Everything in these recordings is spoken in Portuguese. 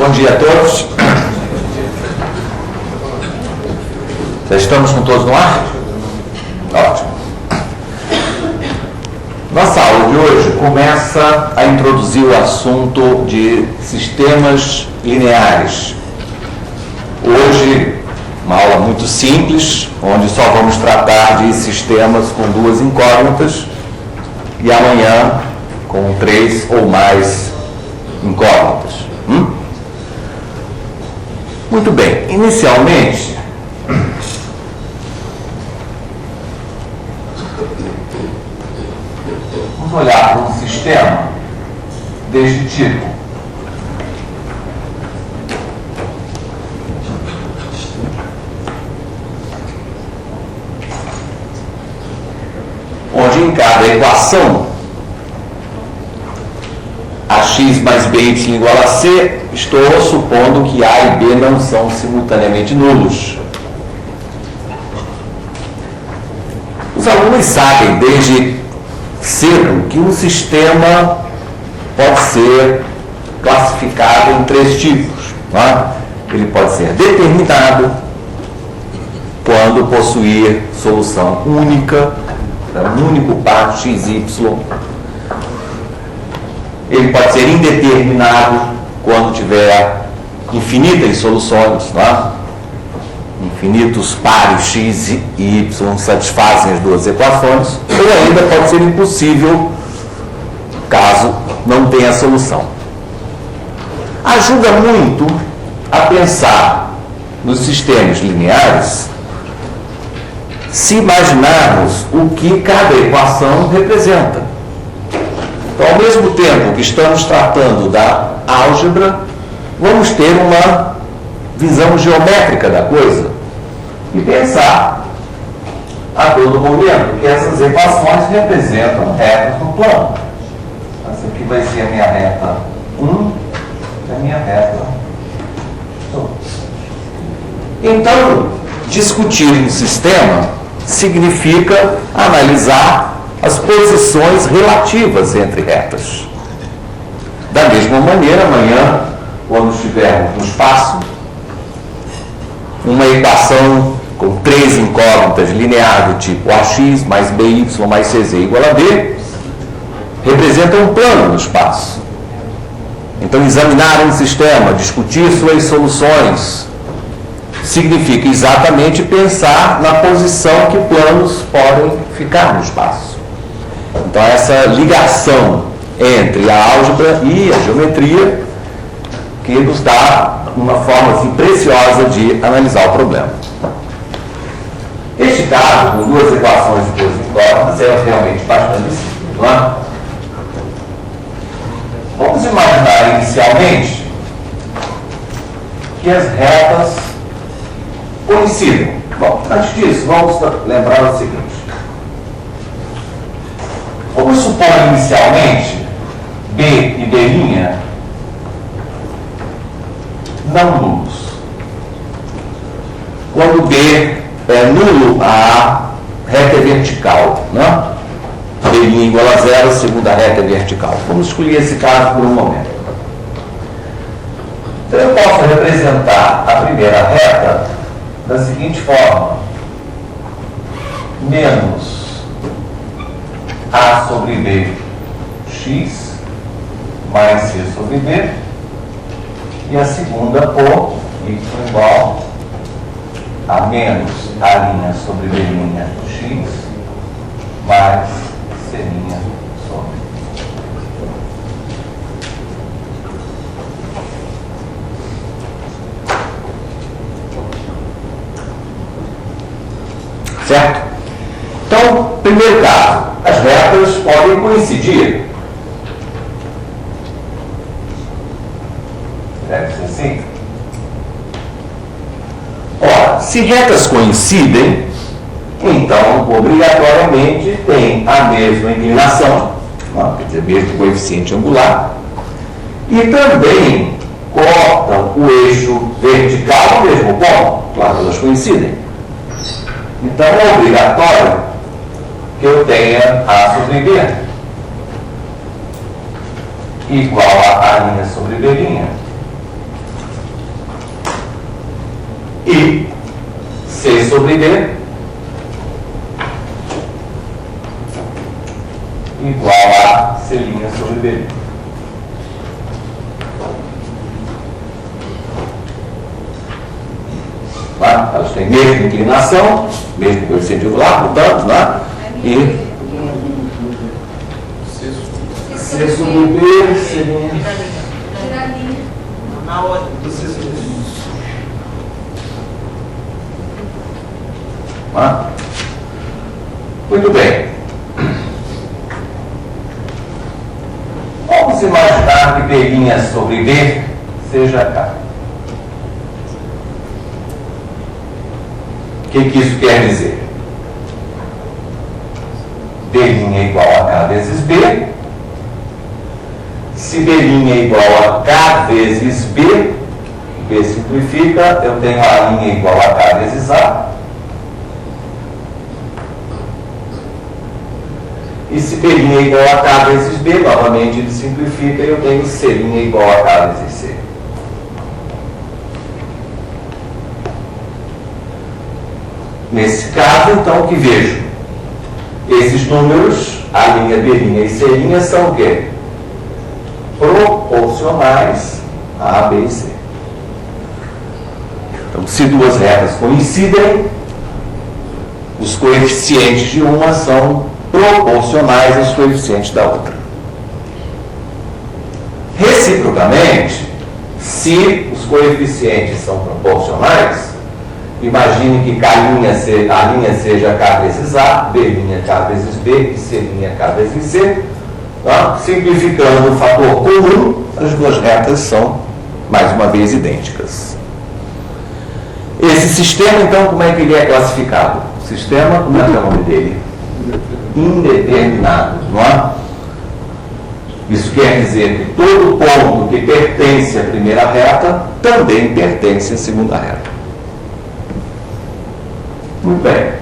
Bom dia a todos. Já estamos com todos no ar? Ótimo. Nossa aula de hoje começa a introduzir o assunto de sistemas lineares. Hoje, uma aula muito simples, onde só vamos tratar de sistemas com duas incógnitas, e amanhã com 3 ou mais incógnitas. Muito bem, inicialmente, vamos olhar para um sistema deste tipo. Onde em cada equação ax mais by igual a c, estou supondo que a e b não são simultaneamente nulos. Os alunos sabem desde cedo que um sistema pode ser classificado em 3 tipos. Não é? Ele pode ser determinado quando possuir solução única, um único par x, y. Ele pode ser indeterminado quando tiver infinitas soluções, não é? Infinitos pares x e y satisfazem as duas equações, ou ainda pode ser impossível caso não tenha solução. Ajuda muito a pensar nos sistemas lineares se imaginarmos o que cada equação representa. Então, ao mesmo tempo que estamos tratando da álgebra, vamos ter uma visão geométrica da coisa e pensar a todo momento que essas equações representam retas no plano. Essa aqui vai ser a minha reta 1 e a minha reta 2. Então, discutir um sistema significa analisar as posições relativas entre retas. Da mesma maneira, amanhã, quando estivermos no espaço, uma equação com 3 incógnitas linear do tipo ax mais by mais cz igual a b representa um plano no espaço. Então, examinar um sistema, discutir suas soluções, significa exatamente pensar na posição que planos podem ficar no espaço. Então, essa ligação entre a álgebra e a geometria que nos dá uma forma assim, preciosa de analisar o problema. Este caso, com 2 equações de 2 incógnitas, é realmente bastante simples, não é? Vamos imaginar inicialmente que as retas coincidam. Bom, antes disso, vamos lembrar o seguinte. Vamos supor inicialmente B e B' não nulos. Quando B é nulo, a reta é vertical, né? B' igual a 0, a segunda reta é vertical. Vamos escolher esse caso por um momento. Então eu posso representar a primeira reta da seguinte forma: menos a sobre b x mais c sobre b, e a segunda por y igual a menos a' sobre b' x mais c' sobre. Certo? Então, primeiro caso, as retas podem coincidir. Deve ser assim. Ora, se retas coincidem, então, obrigatoriamente, tem a mesma inclinação, quer dizer, mesmo coeficiente angular, e também cortam o eixo vertical no mesmo ponto. Claro, elas coincidem. Então, é obrigatório que eu tenha A sobre B igual a A' sobre B'. sobre B igual a C' sobre B. Tá? Elas têm mesma inclinação, mesmo coeficiente angular, portanto, né? E C sobre B seria... Na ordem do C sobre B. Tá? Muito bem. Vamos imaginar que B' sobre B seja K. O que isso quer dizer? B' é igual a K vezes B. Se B' é igual a K vezes B, B simplifica, eu tenho A' igual a K vezes A. E se B' é igual a K vezes B, novamente ele simplifica, eu tenho C' igual a K vezes C. Nesse caso, então, o que vejo? Esses números, A', B' e C' são o quê? Proporcionais a A, B e C. Então, se duas retas coincidem, os coeficientes de uma são proporcionais aos coeficientes da outra. Reciprocamente, se os coeficientes são proporcionais, imagine que A' seja K vezes A, B' K vezes B e C' K vezes C. Tá? Simplificando o fator comum, as duas retas são, mais uma vez, idênticas. Esse sistema, então, como é que ele é classificado? O sistema, como é que é o nome dele? Indeterminado, não é? Isso quer dizer que todo ponto que pertence à primeira reta também pertence à segunda reta. Muito bem.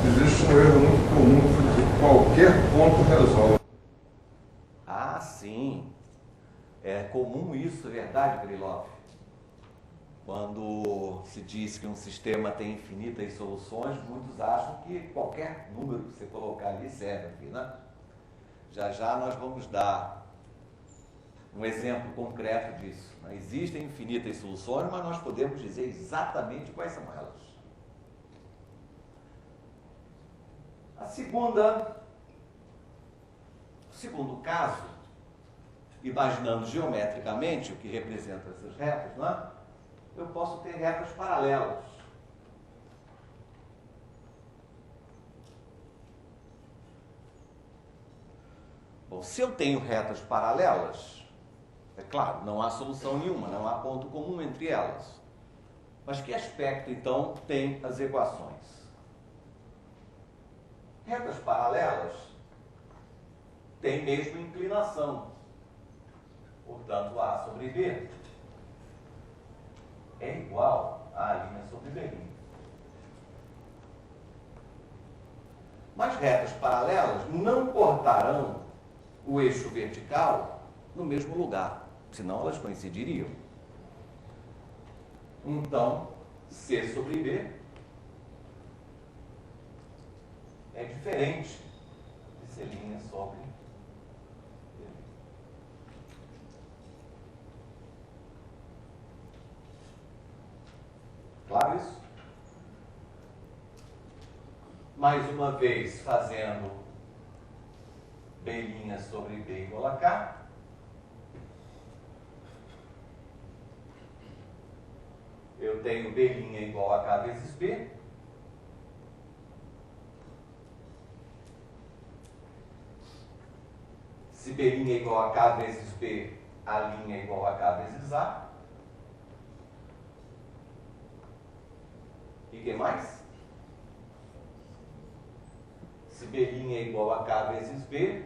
Existe um erro muito comum que qualquer ponto resolve. Ah, sim. É comum isso, é verdade, Krylov? Quando se diz que um sistema tem infinitas soluções, muitos acham que qualquer número que você colocar ali serve, né? Já já nós vamos dar um exemplo concreto disso. Existem infinitas soluções, mas nós podemos dizer exatamente quais são elas. O segundo caso, imaginando geometricamente o que representa essas retas, não é? Eu posso ter retas paralelas. Bom, se eu tenho retas paralelas, é claro, não há solução nenhuma, não há ponto comum entre elas. Mas que aspecto, então, tem as equações? Retas paralelas têm mesmo inclinação. Portanto, A sobre B é igual a A' sobre B'. Mas retas paralelas não cortarão o eixo vertical no mesmo lugar, senão elas coincidiriam. Então, C sobre B é diferente de C' sobre B. Claro isso? Mais uma vez, fazendo B' sobre B igual a K. Eu tenho B' igual a K vezes B. Se B' é igual a K vezes B, A' é igual a K vezes A. E o que mais? Se B' é igual a K vezes B,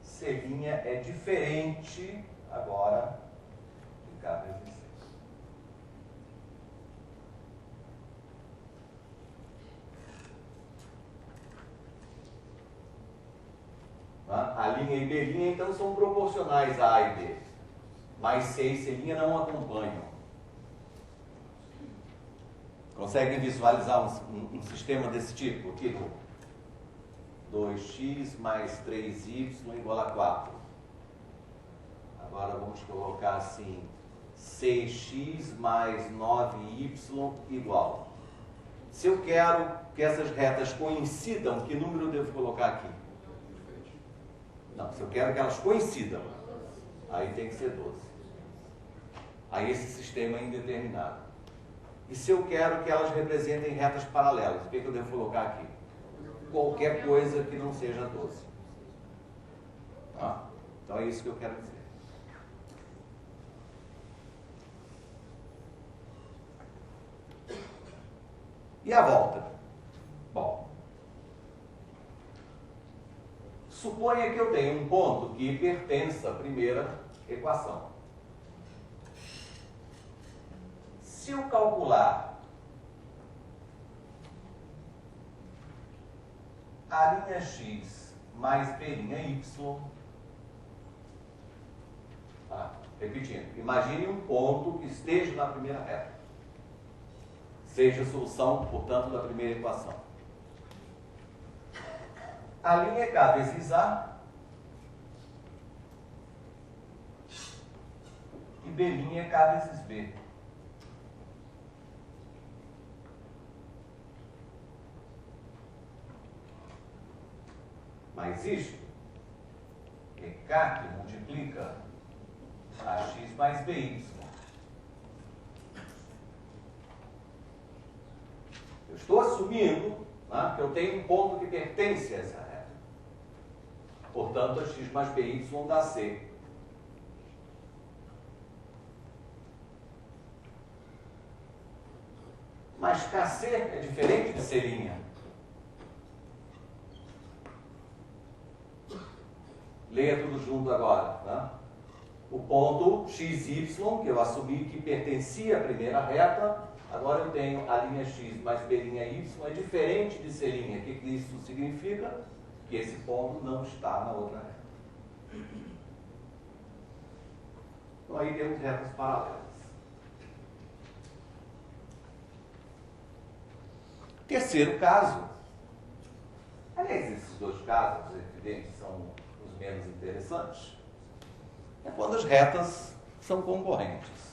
C' é diferente agora de K vezes C. A' linha e B', então são proporcionais a A e B. Mas C e C' não acompanham. Conseguem visualizar um sistema desse tipo? Tipo, 2x mais 3y igual a 4. Agora vamos colocar assim, 6x mais 9y igual. Se eu quero que essas retas coincidam, que número eu devo colocar aqui? Não, se eu quero que elas coincidam, aí tem que ser 12. Aí esse sistema é indeterminado. E se eu quero que elas representem retas paralelas, o que eu devo colocar aqui? Qualquer coisa que não seja 12. Tá? Então é isso que eu quero dizer. E a volta? Bom, suponha que eu tenha um ponto que pertença à primeira equação. Se eu calcular a linha x mais b' y, repetindo, imagine um ponto que esteja na primeira reta. Seja a solução, portanto, da primeira equação. A linha é K vezes A e B' é K vezes B. Mas isto é K que multiplica AX mais BY. Eu estou assumindo, né, que eu tenho um ponto que pertence a essa reta. Portanto, AX mais BY dá C. Mas KC é diferente de C'. Leia tudo junto agora. Né? O ponto XY, que eu assumi que pertencia à primeira reta, agora eu tenho a linha X mais B' Y, é diferente de C'. O que isso significa? Que esse ponto não está na outra reta. Então aí temos retas paralelas. Terceiro caso. Aliás, esses dois casos, evidentes, são os menos interessantes. É quando as retas são concorrentes.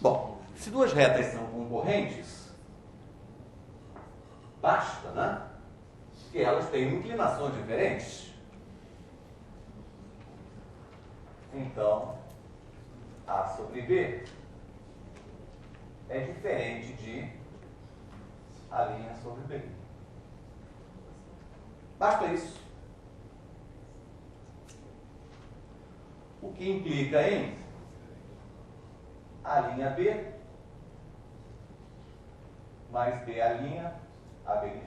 Bom, se duas retas são concorrentes, basta, né, que elas tenham inclinações diferentes. Então, A sobre B é diferente de A' sobre B. Basta isso. O que implica em A' B mais B A', AB'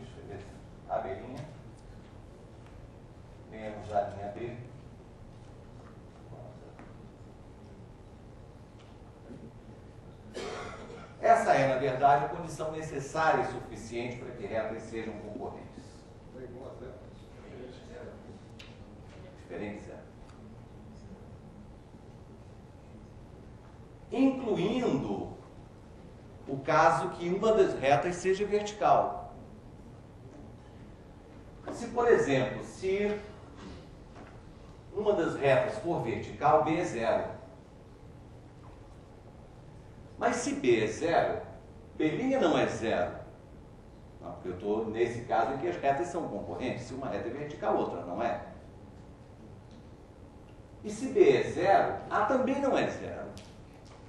menos A' B. Essa é, na verdade, a condição necessária e suficiente para que retas sejam concorrentes. Diferente, certo? Incluindo o caso que uma das retas seja vertical. Se, por exemplo, se uma das retas for vertical, B é zero. Mas se B é zero, B' não é zero. Não, porque eu estou nesse caso em que as retas são concorrentes. Se uma reta é vertical, outra não é. E se B é zero, A também não é zero.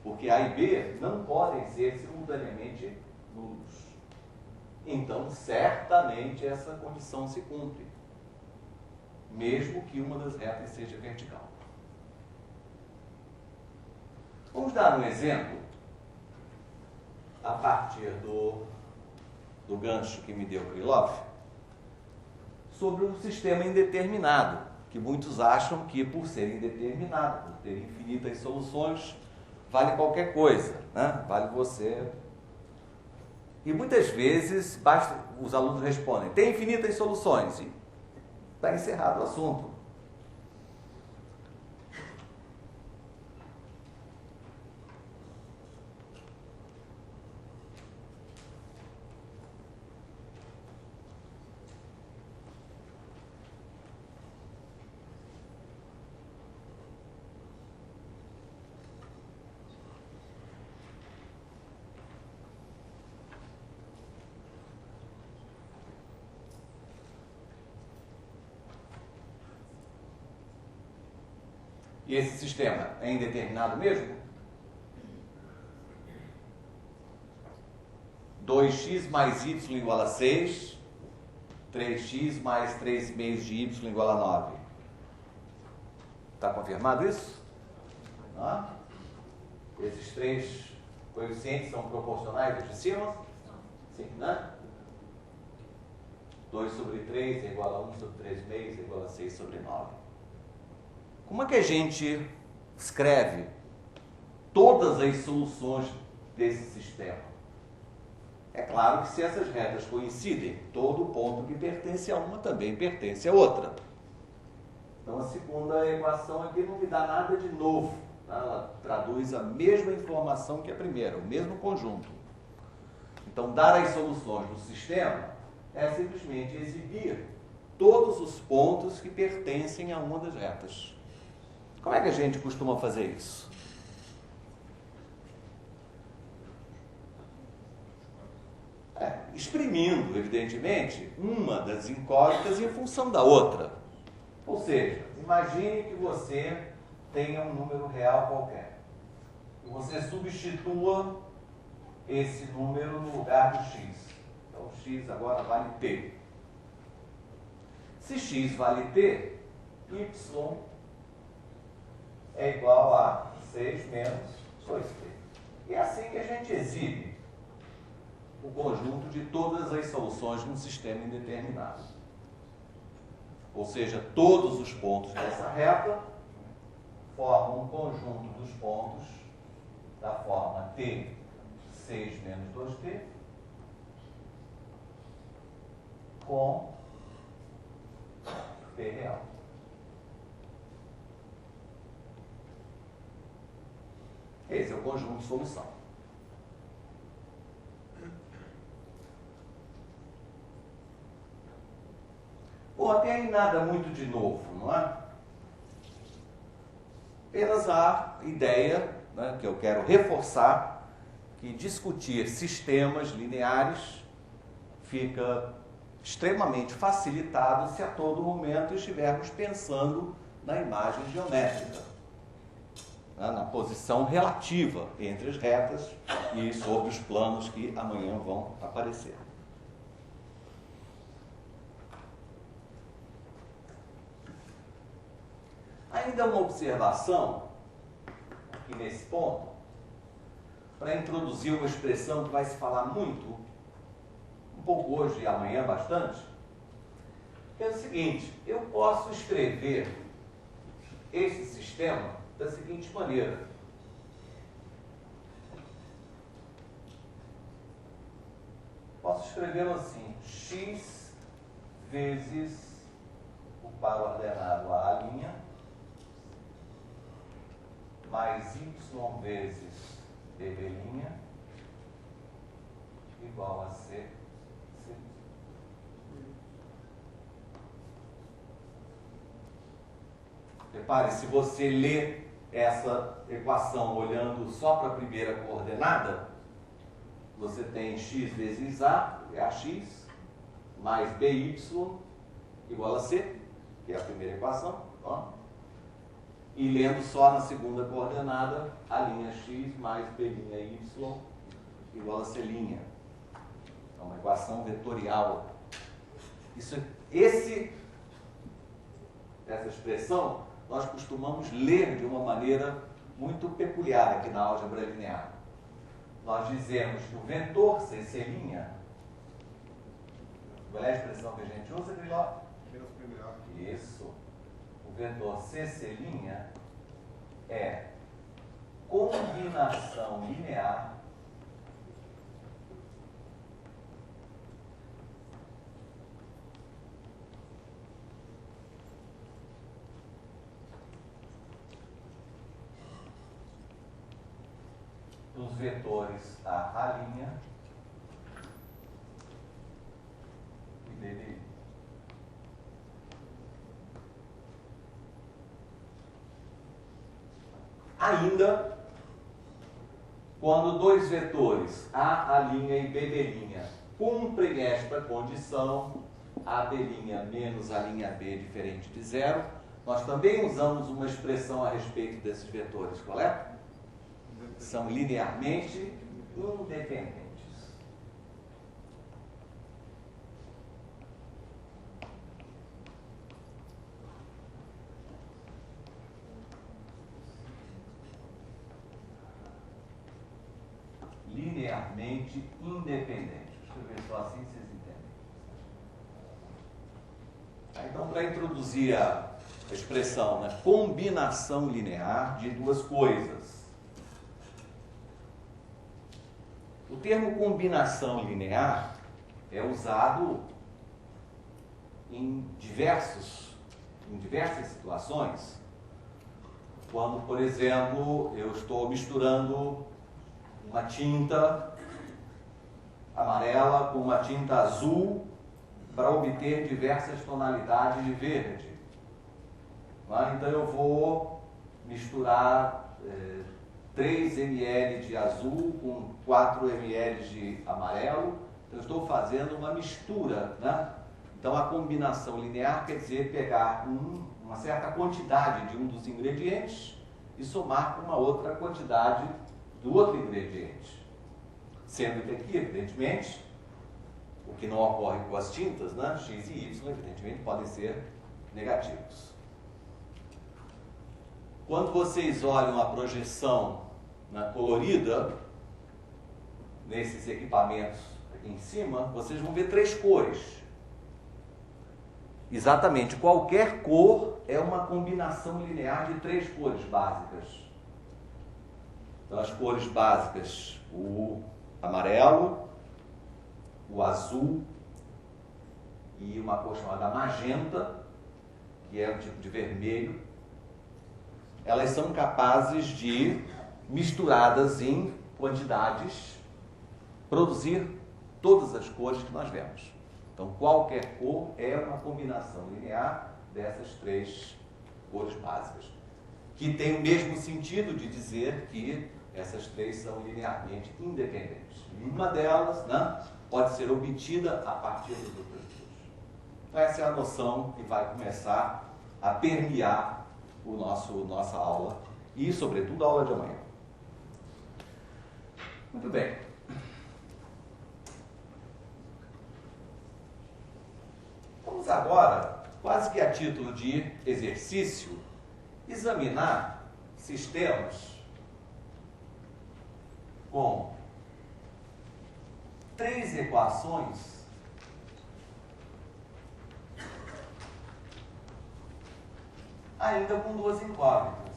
Porque A e B não podem ser simultaneamente nulos. Então, certamente, essa condição se cumpre, mesmo que uma das retas seja vertical. Vamos dar um exemplo a partir do gancho que me deu Krylov sobre um sistema indeterminado, que muitos acham que por ser indeterminado, por ter infinitas soluções, vale qualquer coisa, né? Vale você. E muitas vezes os alunos respondem, tem infinitas soluções, e está encerrado o assunto. E esse sistema é indeterminado mesmo? 2x mais y igual a 6, 3x mais 3 meios de y igual a 9. Está confirmado isso? Ah? Esses três coeficientes são proporcionais aos de cima? Sim, né? 2 sobre 3 é igual a 1 sobre 3 meios é igual a 6 sobre 9. Como é que a gente escreve todas as soluções desse sistema? É claro que se essas retas coincidem, todo ponto que pertence a uma também pertence a outra. Então a segunda equação aqui não me dá nada de novo, tá? Ela traduz a mesma informação que a primeira, o mesmo conjunto. Então dar as soluções do sistema é simplesmente exibir todos os pontos que pertencem a uma das retas. Como é que a gente costuma fazer isso? Exprimindo, evidentemente, uma das incógnitas em função da outra. Ou seja, imagine que você tenha um número real qualquer. E você substitua esse número no lugar do x. Então, x agora vale t. Se x vale t, y é igual a 6 menos 2t. E é assim que a gente exibe o conjunto de todas as soluções de um sistema indeterminado. Ou seja, todos os pontos dessa reta formam um conjunto dos pontos da forma t 6 menos 2t com t real. Esse é o conjunto de solução. Bom, até aí nada muito de novo, não é? Apenas a ideia, né, que eu quero reforçar, que discutir sistemas lineares fica extremamente facilitado se a todo momento estivermos pensando na imagem geométrica, né, na posição relativa entre as retas e sobre os planos que amanhã vão aparecer. Ainda uma observação aqui nesse ponto, para introduzir uma expressão que vai se falar muito, um pouco hoje e amanhã bastante, que é o seguinte: eu posso escrever esse sistema da seguinte maneira. Posso escrevê-lo assim: x vezes o par ordenado a' mais y vezes dB' igual a c. Repare, se você lê essa equação olhando só para a primeira coordenada, você tem x vezes a, é ax, mais by igual a c, que é a primeira equação, ó. E lendo só na segunda coordenada, a linha x mais b'y igual a c'. É uma equação vetorial. Essa expressão nós costumamos ler de uma maneira muito peculiar aqui na álgebra linear. Nós dizemos que o vetor CC', qual é a expressão que a gente usa, Griló? Menos primeiro. Isso. O vetor CC' é combinação linear dos vetores A' e BB'. Ainda, quando dois vetores A' e BB' cumprem esta condição, AB' menos A'B diferente de zero, nós também usamos uma expressão a respeito desses vetores. Qual é? São linearmente independentes. Linearmente independentes. Deixa eu ver só assim vocês entendem. Então, para introduzir a expressão, né, combinação linear de duas coisas. O termo combinação linear é usado em diversas situações. Quando, por exemplo, eu estou misturando uma tinta amarela com uma tinta azul para obter diversas tonalidades de verde. Então eu vou misturar 3 ml de azul com 4 ml de amarelo. Então eu estou fazendo uma mistura, né? Então a combinação linear quer dizer pegar uma certa quantidade de um dos ingredientes e somar com uma outra quantidade do outro ingrediente. Sendo que aqui, evidentemente, o que não ocorre com as tintas, né, X e Y, evidentemente, podem ser negativos. Quando vocês olham a projeção, né, colorida, nesses equipamentos aqui em cima, vocês vão ver 3 cores. Exatamente, qualquer cor é uma combinação linear de 3 cores básicas. Então, as cores básicas, o amarelo, o azul e uma cor chamada magenta, que é um tipo de vermelho, elas são capazes de, misturadas em quantidades, produzir todas as cores que nós vemos. Então, qualquer cor é uma combinação linear dessas 3 cores básicas, que tem o mesmo sentido de dizer que essas 3 são linearmente independentes. E uma delas, né, pode ser obtida a partir das outras 2. Então, essa é a noção que vai começar a permear nossa aula e, sobretudo, a aula de amanhã. Muito bem. Vamos agora, quase que a título de exercício, examinar sistemas com 3 equações ainda com 2 incógnitas.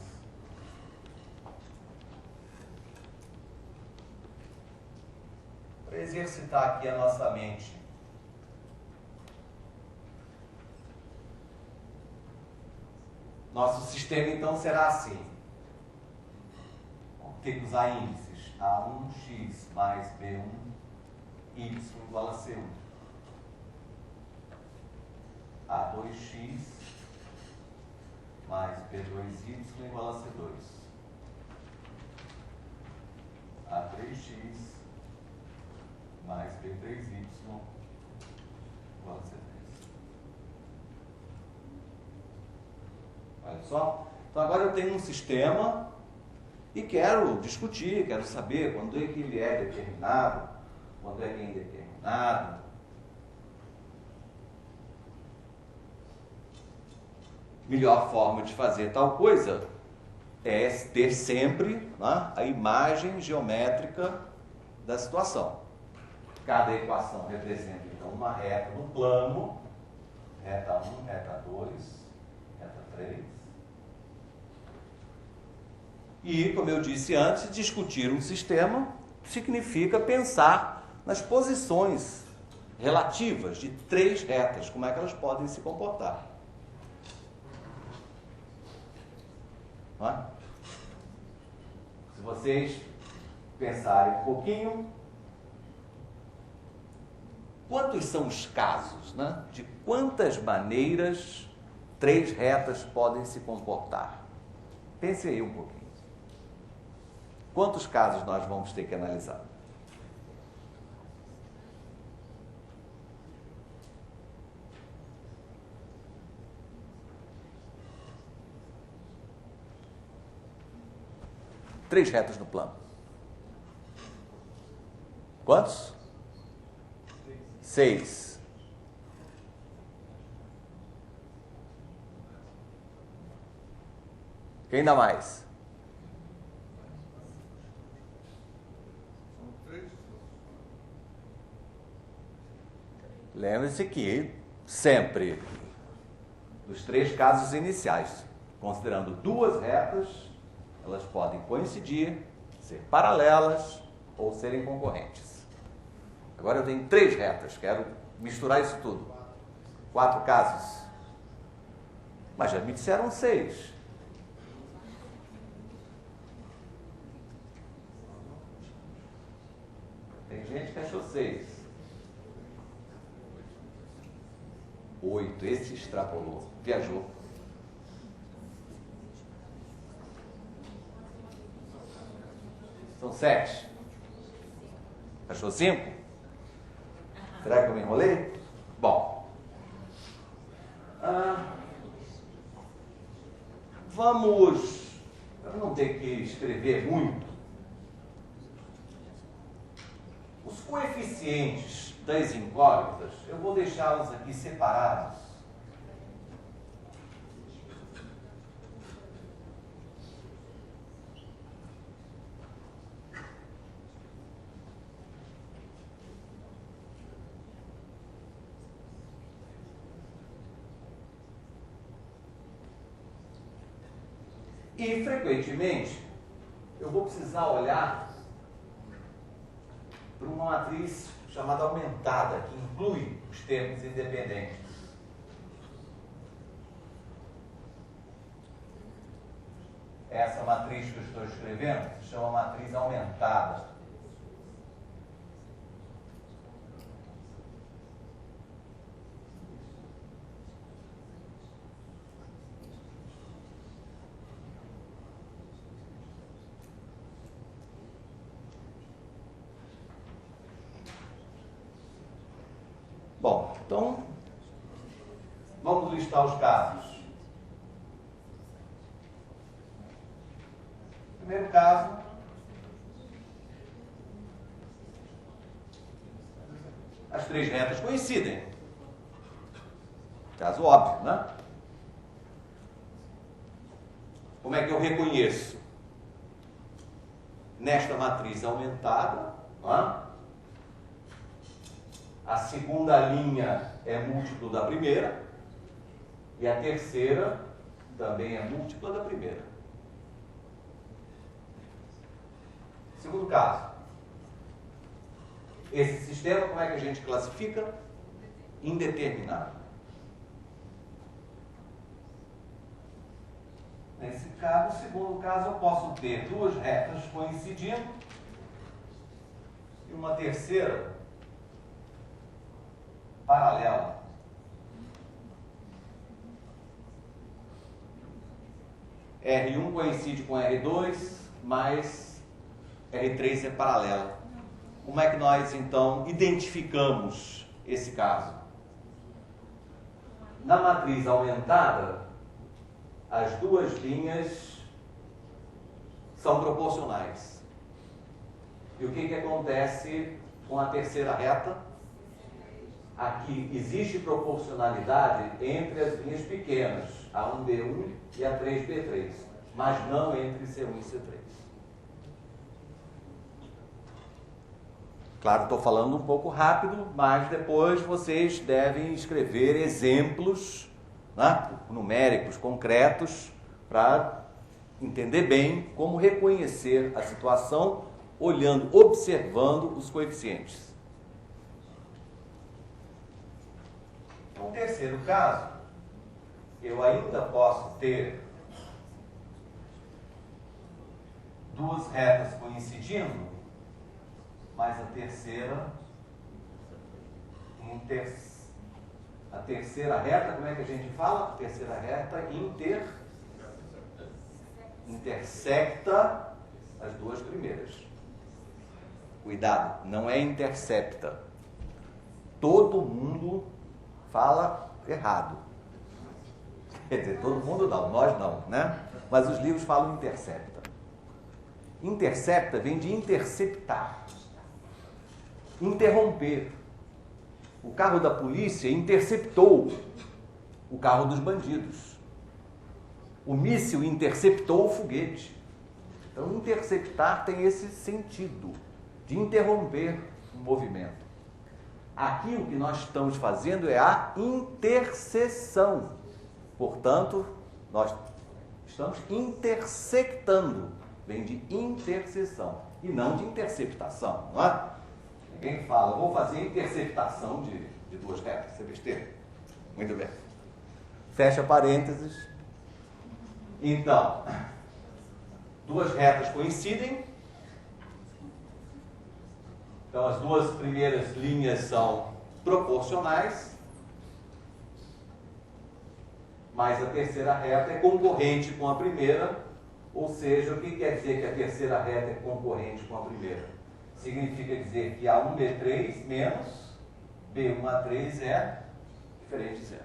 Para exercitar aqui a nossa mente. Nosso sistema, então, será assim. Vamos ter que usar índices. A1x mais B1, y igual a C1. A2x mais B2y igual a C2. A3x mais B3y igual a C3. Olha só. Então agora eu tenho um sistema e quero discutir, quero saber quando é que ele é determinado, quando é que é indeterminado. Melhor forma de fazer tal coisa é ter sempre, né, a imagem geométrica da situação. Cada equação representa, então, uma reta no plano, reta 1, reta 2, reta 3. E, como eu disse antes, discutir um sistema significa pensar nas posições relativas de três retas, como é que elas podem se comportar. Não é? Se vocês pensarem um pouquinho, quantos são os casos, né, de quantas maneiras três retas podem se comportar? Pense aí um pouquinho. Quantos casos nós vamos ter que analisar? Três retas no plano. Quantos? 6. Quem dá mais? São 3. Lembre-se que sempre dos três casos iniciais, considerando duas retas, elas podem coincidir, ser paralelas ou serem concorrentes. Agora eu tenho três retas, quero misturar isso tudo. 4 casos. Mas já me disseram 6. Tem gente que achou 6. 8. Esse extrapolou, viajou. São 7. Achou 5? Será que eu me enrolei? Bom. Vamos, para não ter que escrever muito, os coeficientes das incógnitas, eu vou deixá-los aqui separados. E, frequentemente, eu vou precisar olhar para uma matriz chamada aumentada, que inclui os termos independentes. Essa matriz que eu estou escrevendo se chama matriz aumentada. Bom, então, vamos listar os casos. Primeiro caso, as três retas coincidem. Caso óbvio, né? Como é que eu reconheço? Nesta matriz aumentada, né? A segunda linha é múltiplo da primeira e a terceira também é múltipla da primeira. Segundo caso. Esse sistema, como é que a gente classifica? Indeterminado. Nesse caso, no segundo caso, eu posso ter duas retas coincidindo e uma terceira paralela. R1 coincide com R2, mas R3 é paralela. Como é que nós, então, identificamos esse caso? Na matriz aumentada, as duas linhas são proporcionais. E o que acontece com a terceira reta? Aqui existe proporcionalidade entre as linhas pequenas, a 1B1 e a 3B3. mas não entre C1 e C3. Claro, estou falando um pouco rápido, mas depois vocês devem escrever exemplos, né, numéricos, concretos, para entender bem como reconhecer a situação, olhando, observando os coeficientes. No terceiro caso, eu ainda posso ter duas retas coincidindo, mas a terceira reta, como é que a gente fala? A terceira reta intersecta as duas primeiras. Cuidado, não é intercepta. Todo mundo fala errado. Quer dizer, todo mundo não, nós não, né? Mas os livros falam intercepta. Intercepta vem de interceptar, interromper. O carro da polícia interceptou o carro dos bandidos. O míssil interceptou o foguete. Então, interceptar tem esse sentido de interromper o movimento. Aqui o que nós estamos fazendo é a interseção. Portanto, nós estamos intersectando. Vem de interseção e não de interceptação, não é? Ninguém fala, vou fazer interceptação de duas retas, isso é besteira. Muito bem. Fecha parênteses. Então, duas retas coincidem. Então, as duas primeiras linhas são proporcionais, mas a terceira reta é concorrente com a primeira, ou seja, o que quer dizer que a terceira reta é concorrente com a primeira? Significa dizer que A1B3 menos B1A3 é diferente de zero.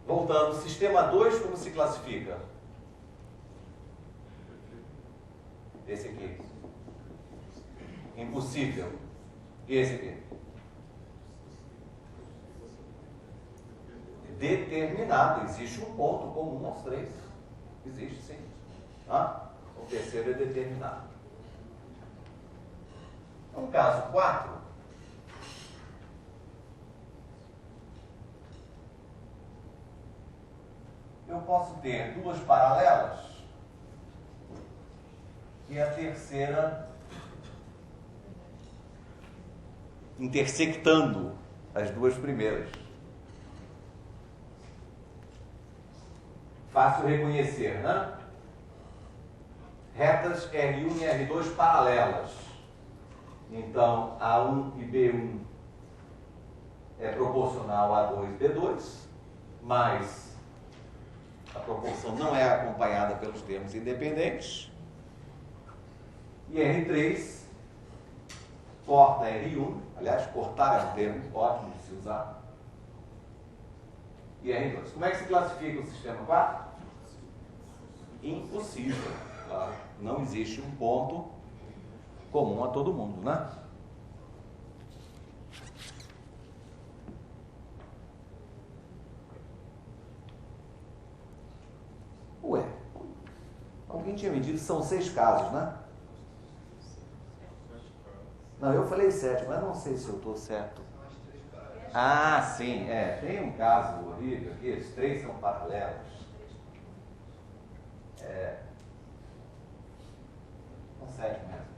Voltando, sistema 2, como se classifica? Esse aqui. Impossível. E esse aqui? Determinado. Existe um ponto comum aos três. Existe, sim. O terceiro é determinado. No caso 4, eu posso ter duas paralelas e a terceira intersectando as duas primeiras. Fácil reconhecer, né? Retas R1 e R2 paralelas. Então, A1 e B1 é proporcional a A2 e B2, mas a proporção não é acompanhada pelos termos independentes. E R3 corta R1, aliás, cortar é um termo ótimo de se usar. E R2. Como é que se classifica o sistema 4? Impossível. Claro. Não existe um ponto comum a todo mundo, né? Ué, alguém tinha medido, são 6 casos, né? Não, eu falei 7, mas não sei se eu estou certo. Ah, sim, tem um caso horrível aqui, os 3 são paralelos. São 7 mesmo.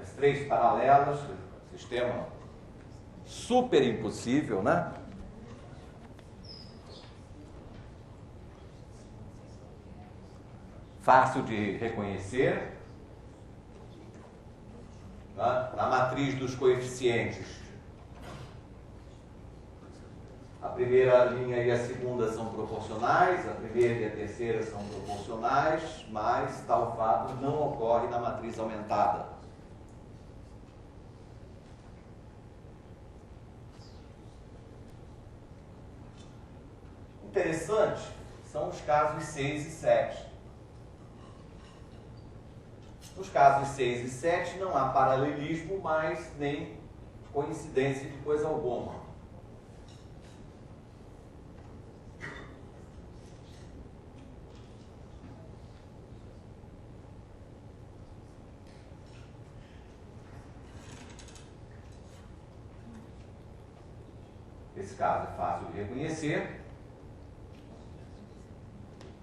As 3 paralelas, sistema super impossível, né? Fácil de reconhecer. Na matriz dos coeficientes, a primeira linha e a segunda são proporcionais, a primeira e a terceira são proporcionais, mas tal fato não ocorre na matriz aumentada. Interessante são os casos 6 e 7. Nos casos 6 e 7 não há paralelismo, mas nem coincidência de coisa alguma. Esse caso é fácil de reconhecer.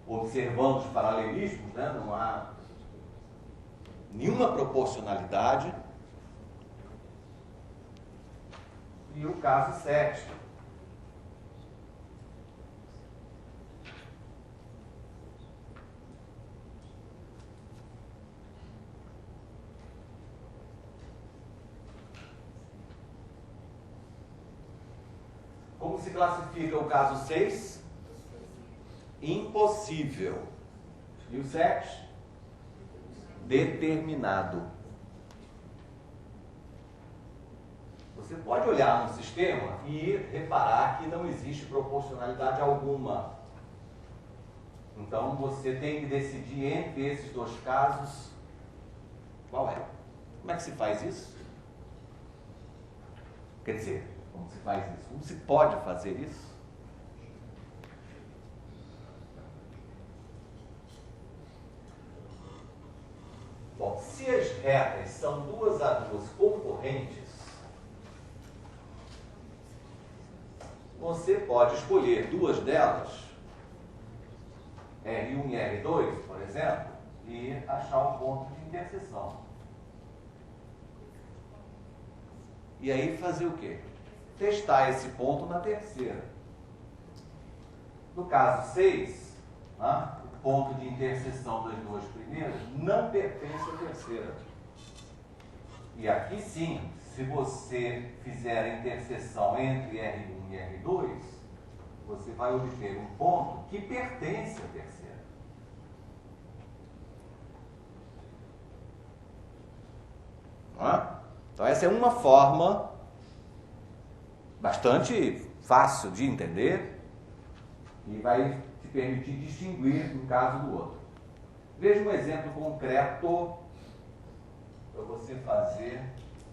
Observando os paralelismos, né? Não há nenhuma proporcionalidade. E o caso 7. Como se classifica o caso 6? Impossível. E o 7? Determinado. Você pode olhar no sistema e reparar que não existe proporcionalidade alguma. Então você tem que decidir entre esses dois casos qual é. Como é que se faz isso? Quer dizer, como se faz isso? Como se pode fazer isso? Bom, se as retas são duas a duas concorrentes, você pode escolher duas delas, R1 e R2, por exemplo, e achar um ponto de interseção. E aí fazer o quê? Testar esse ponto na terceira. No caso 6, né, o ponto de interseção das duas primeiras não pertence à terceira. E aqui sim, se você fizer a interseção entre R1 e R2, você vai obter um ponto que pertence à terceira. Então essa é uma forma bastante fácil de entender e vai te permitir distinguir um caso do outro. Veja um exemplo concreto para você fazer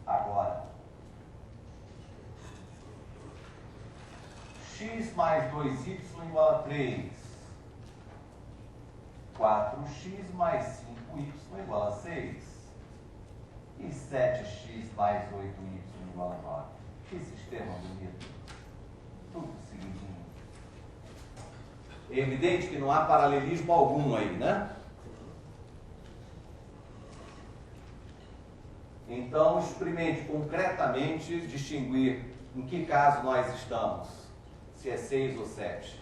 agora. X mais 2y igual a 3. 4x mais 5y igual a 6. E 7x mais 8y igual a 9. Que sistema bonito. Tudo seguidinho. É evidente que não há paralelismo algum aí, né? Então, experimente concretamente distinguir em que caso nós estamos. Se é 6 ou 7.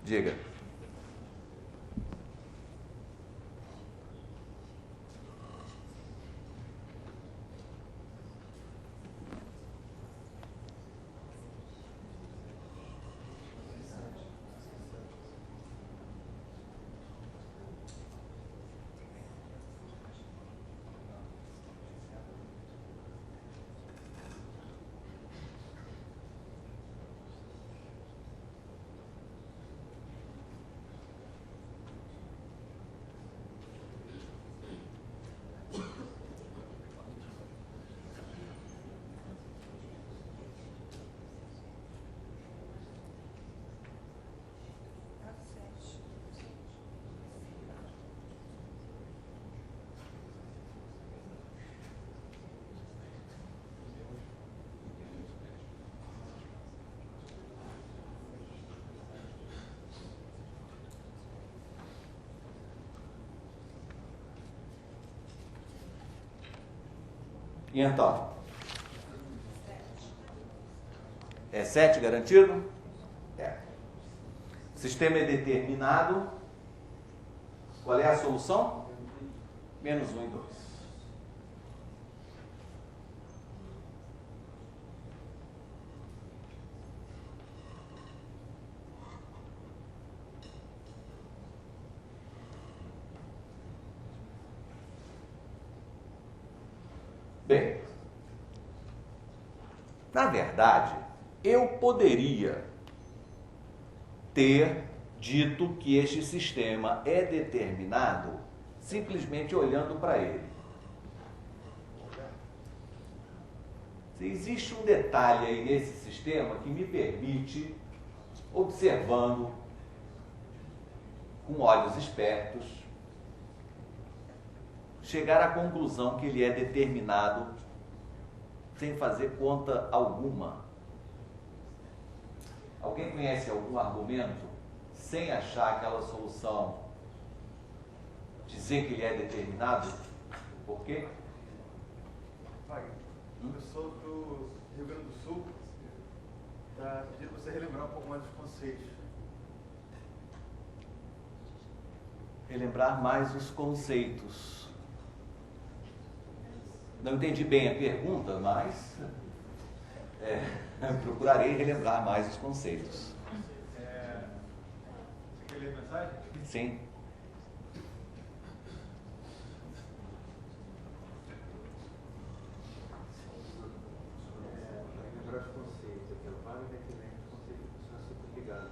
Diga. E então? É 7 garantido? É. O sistema é determinado. Qual é a solução? Menos 1 e 2. Bem, na verdade, eu poderia ter dito que este sistema é determinado simplesmente olhando para ele. Existe um detalhe aí nesse sistema que me permite, observando com olhos espertos, chegar à conclusão que ele é determinado sem fazer conta alguma. Alguém conhece algum argumento sem achar aquela solução, dizer que ele é determinado? Por quê? Eu sou do Rio Grande do Sul, está pedindo para você relembrar um pouco mais dos conceitos. Relembrar mais os conceitos. Não entendi bem a pergunta, mas procurarei relembrar mais os conceitos. Você quer ler a mensagem? Sim. Lembrar os conceitos, eu quero vários requerimentos, o conceito funciona super ligado.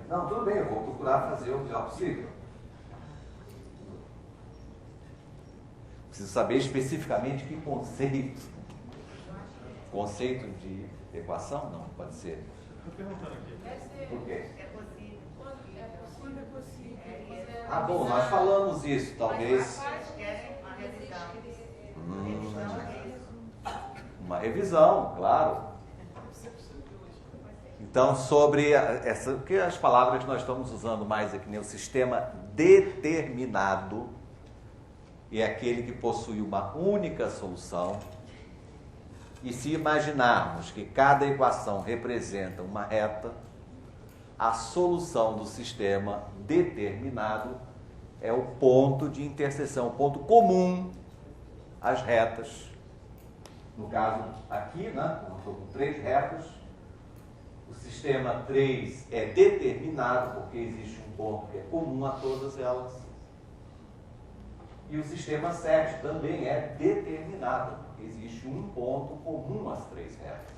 Não, tudo bem, eu vou procurar fazer o melhor possível. Preciso saber especificamente que conceito. Conceito de equação? Não, pode ser. Estou perguntando aqui. Por quê? É possível. Quando é possível. Ah, bom, nós falamos isso, talvez. Vocês querem uma revisão. Revisão é isso. Uma revisão, claro. Então, sobre que as palavras que nós estamos usando mais aqui, né? O sistema determinado é aquele que possui uma única solução. E se imaginarmos que cada equação representa uma reta, a solução do sistema determinado é o ponto de interseção, o ponto comum às retas. No caso aqui, né? Eu estou com 3 retas. O sistema 3 é determinado porque existe um ponto que é comum a todas elas. E o sistema 7 também é determinado porque existe um ponto comum às 3 retas.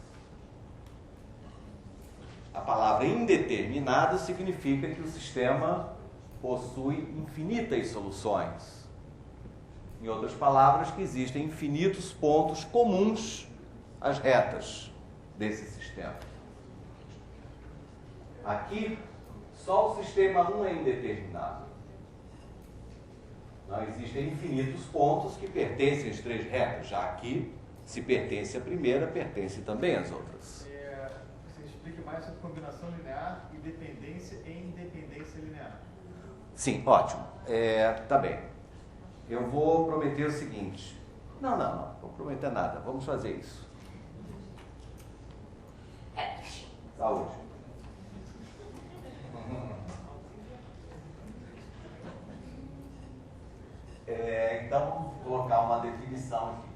A palavra indeterminado significa que o sistema possui infinitas soluções. Em outras palavras, que existem infinitos pontos comuns às retas desse sistema. Aqui, só o sistema 1 é indeterminado. Não existem infinitos pontos que pertencem às 3 retas. Já aqui, se pertence à primeira, pertence também às outras. Você explica mais sobre combinação linear e dependência e independência linear. Sim, ótimo. Tá bem. Eu vou prometer o seguinte. Não vou prometer nada. Vamos fazer isso. Saúde. Então, vamos colocar uma definição aqui.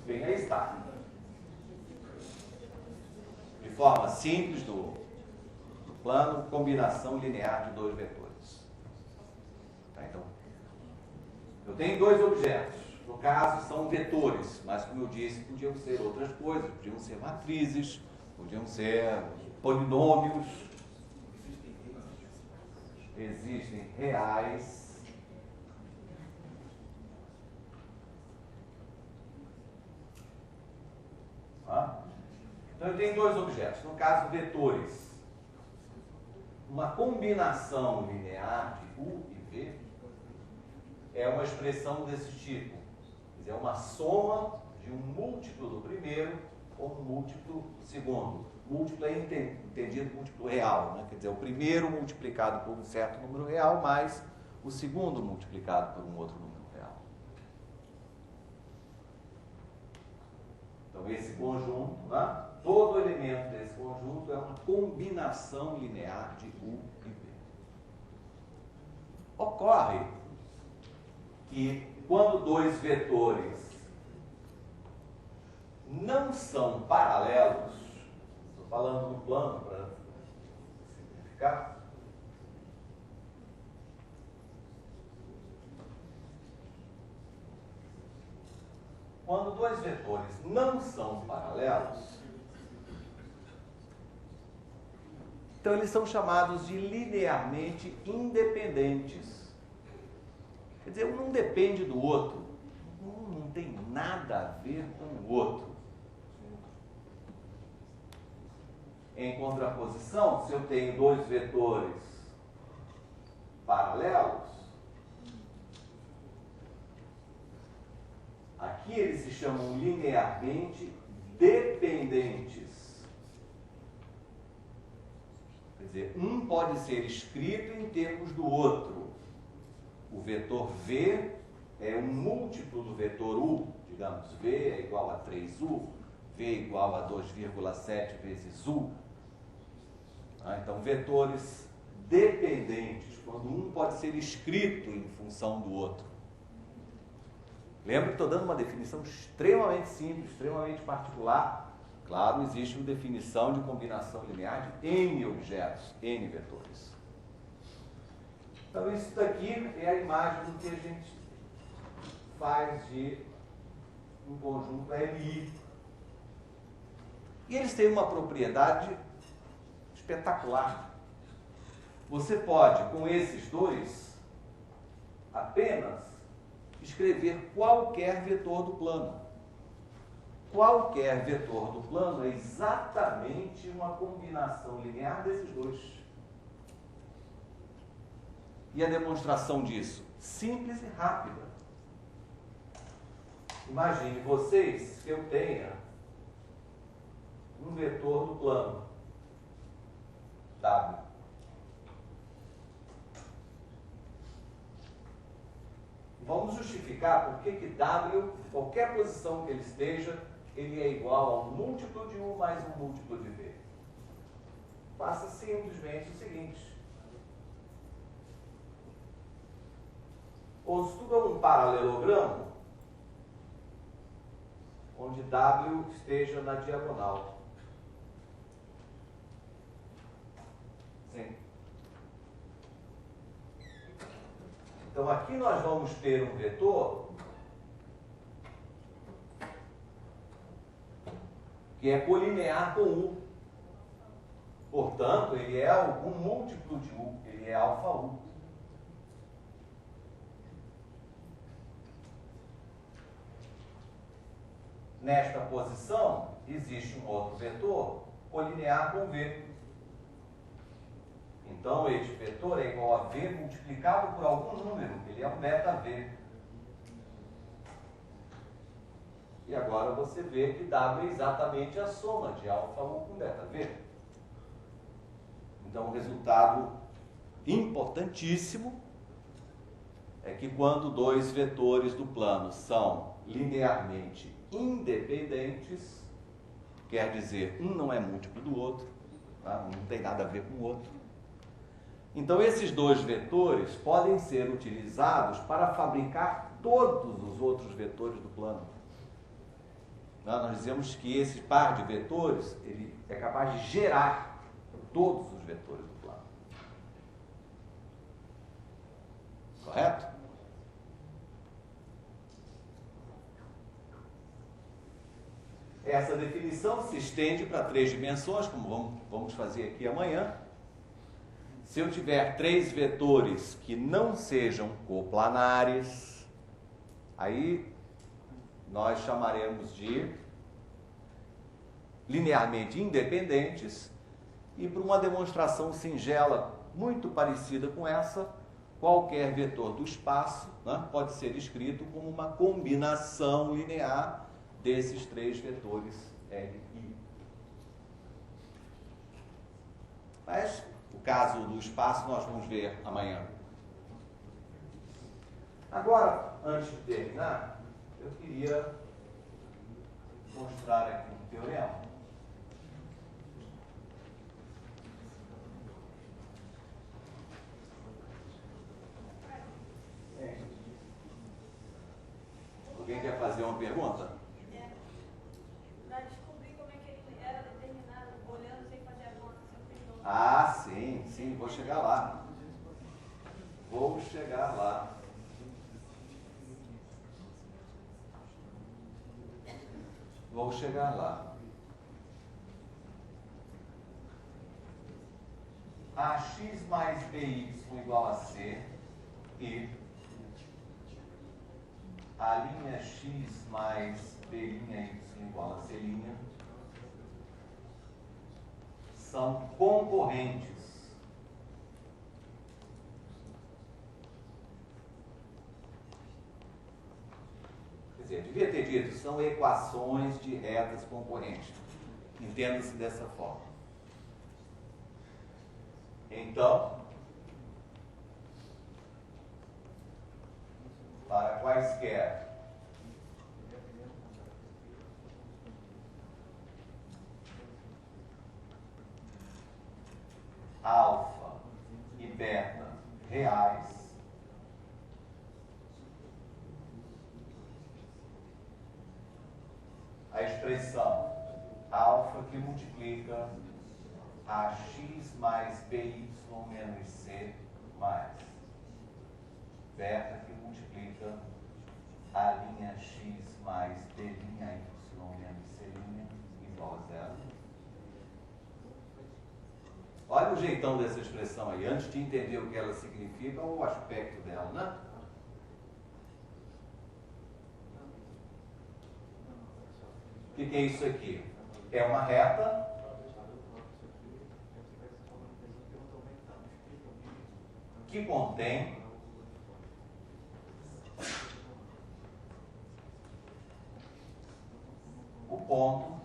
bem, aí está. De forma simples do plano, combinação linear de dois vetores. Tá, então, eu tenho dois objetos. No caso, são vetores, mas como eu disse, podiam ser outras coisas, podiam ser matrizes, podiam ser polinômios. Existem reais. Tá? Então, eu tenho dois objetos, no caso, vetores. Uma combinação linear de U e V é uma expressão desse tipo. Quer dizer, é uma soma de um múltiplo do primeiro ou um múltiplo do segundo. Múltiplo é entendido múltiplo real, né? Quer dizer, o primeiro multiplicado por um certo número real mais o segundo multiplicado por um outro número real. Então, esse conjunto, né? Todo elemento desse conjunto é uma combinação linear de U e V. Ocorre que quando dois vetores não são paralelos, estou falando no plano para simplificar, quando dois vetores não são paralelos, então eles são chamados de linearmente independentes. Quer dizer, um não depende do outro. Um não tem nada a ver com o outro. Em contraposição, se eu tenho dois vetores paralelos, aqui eles se chamam linearmente dependentes. Quer dizer, um pode ser escrito em termos do outro. O vetor V é um múltiplo do vetor U, digamos, V é igual a 3U, V é igual a 2,7 vezes U. Então, vetores dependentes, quando um pode ser escrito em função do outro. Lembra que estou dando uma definição extremamente simples, extremamente particular. Claro, existe uma definição de combinação linear de N objetos, N vetores. Então, isso daqui é a imagem do que a gente faz de um conjunto LI. E eles têm uma propriedade espetacular. Você pode, com esses dois, apenas escrever qualquer vetor do plano. Qualquer vetor do plano é exatamente uma combinação linear desses dois. E a demonstração disso? Simples e rápida. Imagine vocês que eu tenha um vetor do plano W. Vamos justificar por que W, qualquer posição que ele esteja, ele é igual ao múltiplo de U mais um múltiplo de V. Faça simplesmente o seguinte. Construa um paralelogramo onde W esteja na diagonal. Sim. Então, aqui nós vamos ter um vetor que é colinear com U. Portanto, ele é algum múltiplo de U, ele é alfa U. Nesta posição, existe um outro vetor colinear com V. Então, este vetor é igual a V multiplicado por algum número, ele é um beta V. E agora você vê que W é exatamente a soma de alfa U com beta V. Então, o resultado importantíssimo é que quando dois vetores do plano são linearmente independentes, quer dizer, um não é múltiplo do outro, tá? Um não tem nada a ver com o outro. Então, esses dois vetores podem ser utilizados para fabricar todos os outros vetores do plano. nós dizemos que esse par de vetores ele é capaz de gerar todos os vetores do plano. Correto? Essa definição se estende para 3 dimensões, como vamos fazer aqui amanhã. Se eu tiver 3 vetores que não sejam coplanares, aí nós chamaremos de linearmente independentes, e para uma demonstração singela, muito parecida com essa, qualquer vetor do espaço, né, pode ser escrito como uma combinação linear desses 3 vetores L e I. Mas o caso do espaço nós vamos ver amanhã. Agora, antes de terminar, eu queria mostrar aqui um teorema. Alguém quer fazer uma pergunta? Para descobrir como é que ele era determinado, olhando sem fazer a conta, sem fazer Ah, sim, vou chegar lá. Vou chegar lá. Vou chegar lá. AX mais BY igual a C e a linha X mais B' Y igual a C' são concorrentes. Quer dizer, devia ter dito, são equações de retas concorrentes. Entenda-se dessa forma. Então, para quaisquer alfa e beta reais, a expressão alfa que multiplica a x mais by menos c mais beta que multiplica a linha x mais b' y menos c' igual a zero. Olha o jeitão dessa expressão aí, antes de entender o que ela significa, o aspecto dela, né? O que é isso aqui? É uma reta que contém o ponto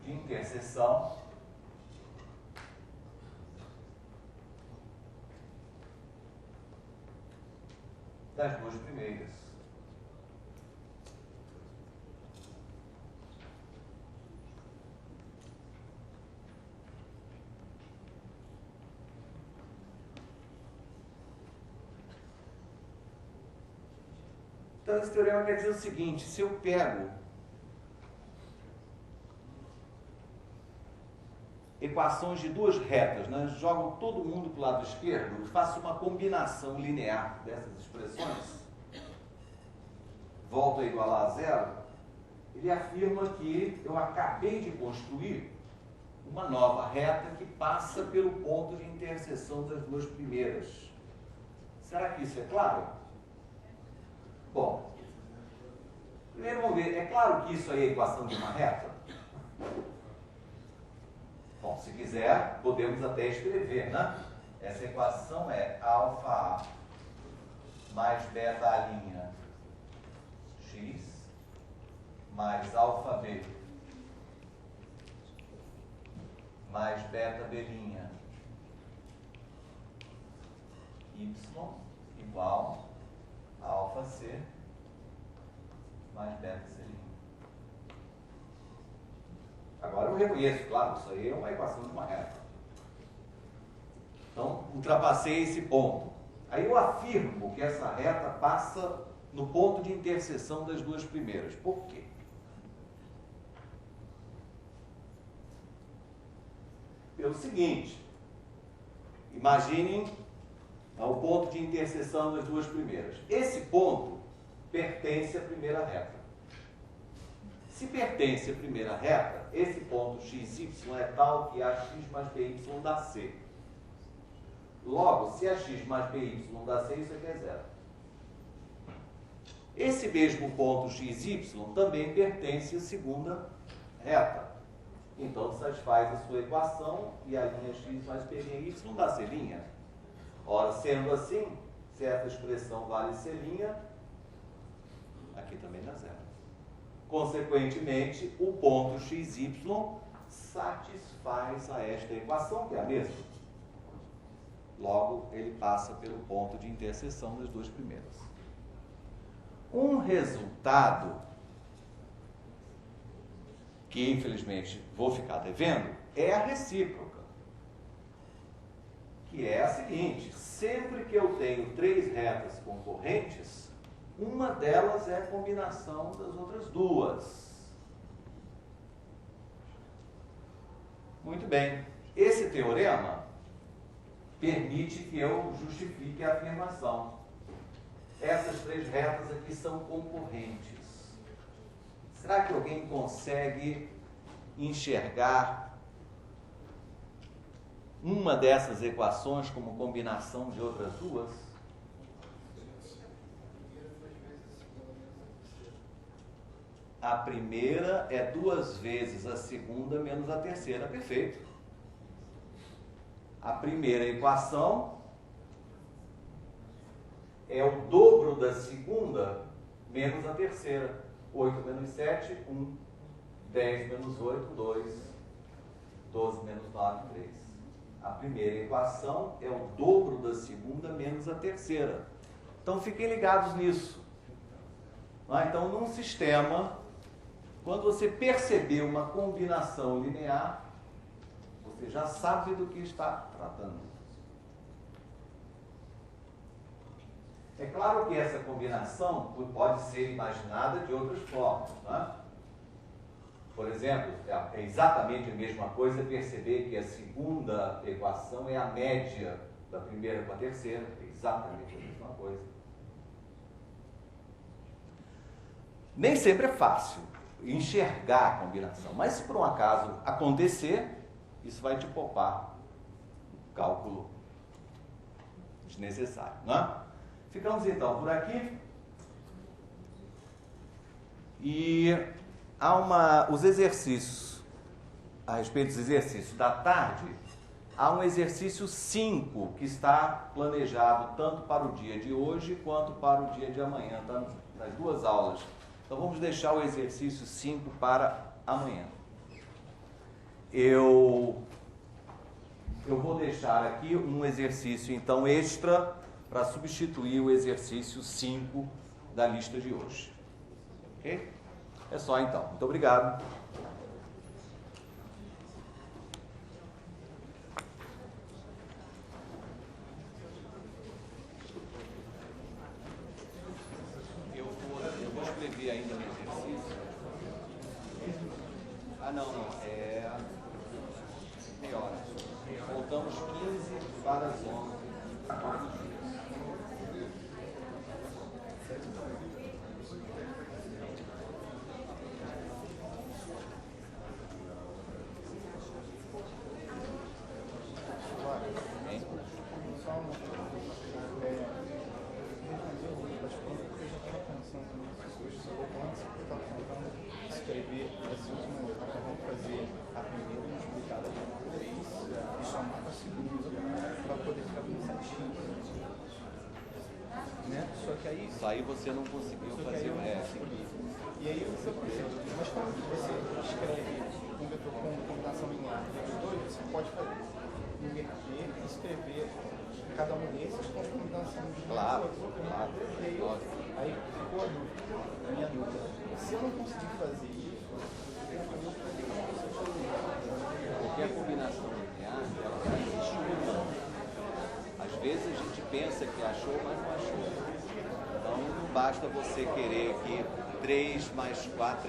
de interseção das duas primeiras. Então, esse teorema quer dizer o seguinte: se eu pego equações de duas retas, né, jogo todo mundo para o lado esquerdo e faço uma combinação linear dessas expressões, volto a igualar a zero, ele afirma que eu acabei de construir uma nova reta que passa pelo ponto de interseção das duas primeiras. Será que isso é claro? Bom, primeiro vamos ver, é claro que isso aí é a equação de uma reta? Bom, se quiser, podemos até escrever, né? Essa equação é alfa A mais beta A' x mais alfa B mais beta B' y igual a alfa C mais beta C'. Agora eu reconheço, claro, isso aí é uma equação de uma reta. Então, ultrapassei esse ponto. Aí eu afirmo que essa reta passa no ponto de interseção das duas primeiras. Por quê? Pelo seguinte, imaginem o ponto de interseção das duas primeiras. Esse ponto pertence à primeira reta. Se pertence à primeira reta, esse ponto XY é tal que AX mais BY dá C. Logo, se AX mais BY dá C, isso aqui é zero. Esse mesmo ponto XY também pertence à segunda reta. Então, satisfaz a sua equação e a linha x mais π' dá C'. Ora, sendo assim, se essa expressão vale C', aqui também dá zero. Consequentemente, o ponto XY satisfaz a esta equação, que é a mesma. Logo, ele passa pelo ponto de interseção das duas primeiras. Um resultado que, infelizmente, vou ficar devendo, é a recíproca, que é a seguinte: sempre que eu tenho três retas concorrentes, uma delas é a combinação das outras duas. Muito bem. Esse teorema permite que eu justifique a afirmação. Essas três retas aqui são concorrentes. Será que alguém consegue enxergar uma dessas equações como combinação de outras duas? A primeira é 2 vezes a segunda menos a terceira. Perfeito. A primeira equação é o dobro da segunda menos a terceira. 8 menos 7, 1. 10 menos 8, 2. 12 menos 9, 3. A primeira equação é o dobro da segunda menos a terceira. Então, fiquem ligados nisso. Então, num sistema, quando você perceber uma combinação linear, você já sabe do que está tratando. É claro que essa combinação pode ser imaginada de outras formas. Né? Por exemplo, é exatamente a mesma coisa perceber que a segunda equação é a média da primeira com a terceira. É exatamente a mesma coisa. Nem sempre é fácil enxergar a combinação, mas se por um acaso acontecer, isso vai te poupar um cálculo desnecessário, né? Ficamos então por aqui. E há os exercícios, a respeito dos exercícios da tarde, há um exercício 5 que está planejado tanto para o dia de hoje quanto para o dia de amanhã, tá? Nas duas aulas. Então vamos deixar o exercício 5 para amanhã. Eu vou deixar aqui um exercício então extra para substituir o exercício 5 da lista de hoje. Ok? É só então. Muito obrigado. Eu vou escrever ainda no exercício. Não. É meia hora. Voltamos 15 para as 11. Escrever as últimas etapas, vamos fazer a primeira multiplicada por 3 e somar com a segunda para poder ficar bem certinho. Né? Só que aí. Isso aí você não conseguiu fazer o resto. E aí você precisa. Mas quando você escreve um vetor com combinação linear de dois, você pode fazer inverter e escrever cada um desses com combinação de dois. Claro. Aí ficou a dúvida, a minha dúvida. Se eu não conseguir fazer isso, porque a combinação linear, ela só existe uma. Às vezes a gente pensa que achou, mas não achou. Então não basta basta você querer que 3 mais 4,